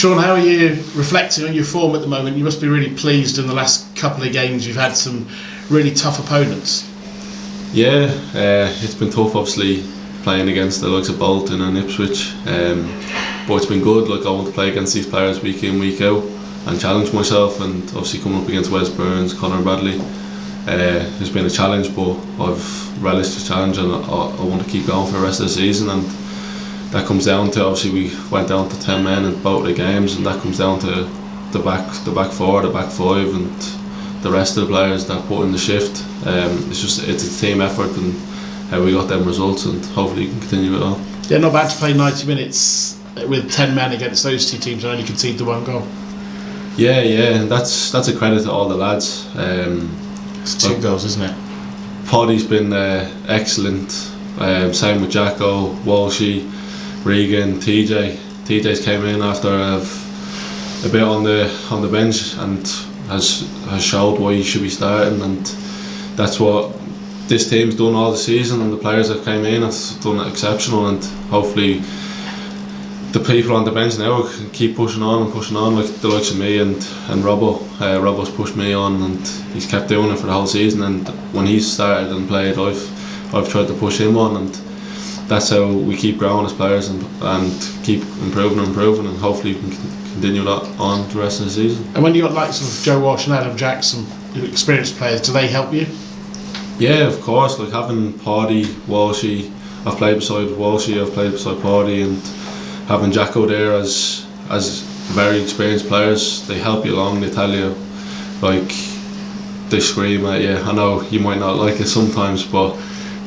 Sean, how are you reflecting on your form at the moment? You must be really pleased in the last couple of games. You've had some really tough opponents. Yeah, it's been tough obviously playing against the likes of Bolton and Ipswich, but it's been good. Like, I want to play against these players week in, week out and challenge myself, and obviously coming up against Wes Burns, Conor Bradley has been a challenge, but I've relished the challenge and I want to keep going for the rest of the season. And that comes down to, obviously we went down to 10 men in both the games, and that comes down to the back four, the back five and the rest of the players that put in the shift. It's a team effort, and we got them results, and hopefully you can continue it on. Yeah, not bad to play 90 minutes with 10 men against those two teams and only concede the one goal. Yeah, and that's a credit to all the lads. It's two goals, isn't it? Poddy's been excellent. Same with Jacko, Walshy, Regan, TJ. TJ's came in after a bit on the bench and has showed why he should be starting, and that's what this team's done all the season, and the players that came in have done exceptional, and hopefully the people on the bench now can keep pushing on, like the likes of me and Robbo. Robbo's pushed me on, and he's kept doing it for the whole season, and when he's started and played, I've tried to push him on, and that's how we keep growing as players and keep improving, and hopefully we can continue that on the rest of the season. And when you got likes of Joe Walsh and Adam Jackson, experienced players, do they help you? Yeah, of course. Like having Paddy, Walshy, I've played beside Walshy, I've played beside Paddy, and having Jacko there as very experienced players, they help you along. They tell you, like, they scream at you. I know you might not like it sometimes, but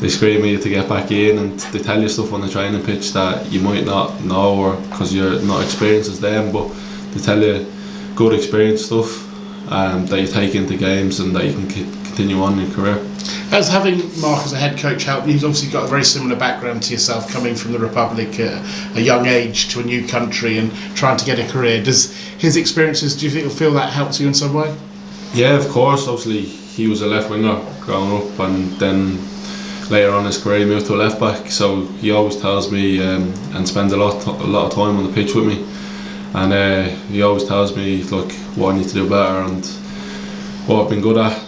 they scream at you to get back in, and they tell you stuff on the training pitch that you might not know, or because you're not experienced as them, but they tell you good experience stuff that you take into games and that you can continue on in your career. Has having Mark as a head coach helped? He's obviously got a very similar background to yourself, coming from the Republic at a young age to a new country and trying to get a career. Does his experiences, do you think, feel that helps you in some way? Yeah, of course. Obviously he was a left winger growing up, and then later on in his career he moved to a left back, so he always tells me and spends a lot of time on the pitch with me, and he always tells me like what I need to do better and what I've been good at.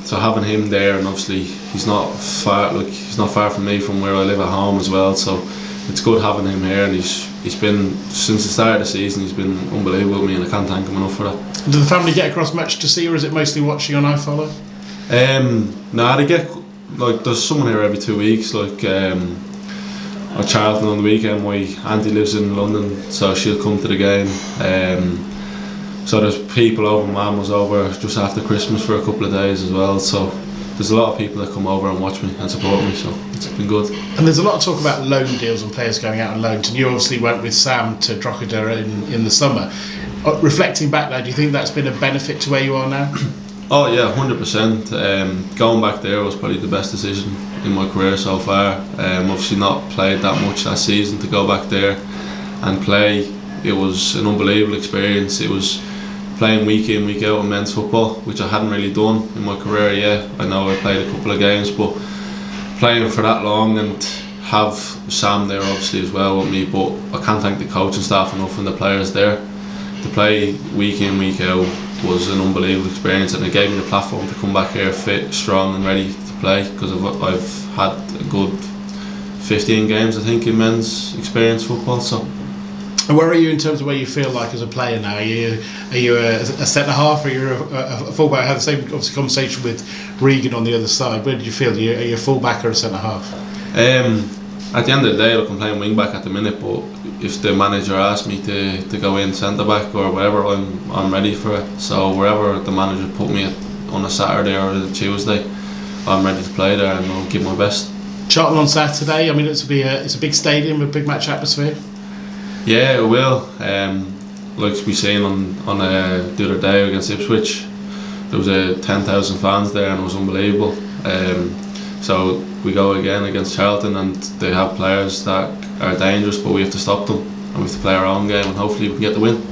So having him there, and obviously he's not far from me from where I live at home as well, so it's good having him here, and he's been, since the start of the season, he's been unbelievable with me, and I can't thank him enough for that. Do the family get across much to see, or is it mostly watching on iFollow? They get, like, there's someone here every 2 weeks, like at Charlton on the weekend. My auntie lives in London, so she'll come to the game. So there's people over. Mum was over just after Christmas for a couple of days as well, so there's a lot of people that come over and watch me and support me, so it's been good. And there's a lot of talk about loan deals and players going out on loan, and you obviously went with Sam to Drogheda in the summer. Reflecting back now, do you think that's been a benefit to where you are now? Oh yeah, 100%. Going back there was probably the best decision in my career so far. Obviously not played that much that season. To go back there and play, it was an unbelievable experience. It was playing week in, week out in men's football, which I hadn't really done in my career yet. I know I played a couple of games, but playing for that long and have Sam there obviously as well with me, but I can't thank the coaching staff enough and the players there. To play week in, week out was an unbelievable experience, and it gave me the platform to come back here fit, strong and ready to play, because I've had a good 15 games I think in men's experience football. So. And where are you in terms of where you feel like as a player now? Are you a centre half, or are you a fullback? I had the same obviously conversation with Regan on the other side. Where did you feel? Are you a fullback or a centre half? At the end of the day, look, I'm playing wing back at the minute, but if the manager asks me to go in centre back or whatever, I'm ready for it. So wherever the manager put me on a Saturday or a Tuesday, I'm ready to play there and I'll give my best. Charlton on Saturday. I mean, it's a big stadium, a big match atmosphere. Yeah, it will. Like we seen on the other day against Ipswich, there was 10,000 fans there, and it was unbelievable. So we go again against Charlton, and they have players that are dangerous, but we have to stop them, and we have to play our own game, and hopefully we can get the win.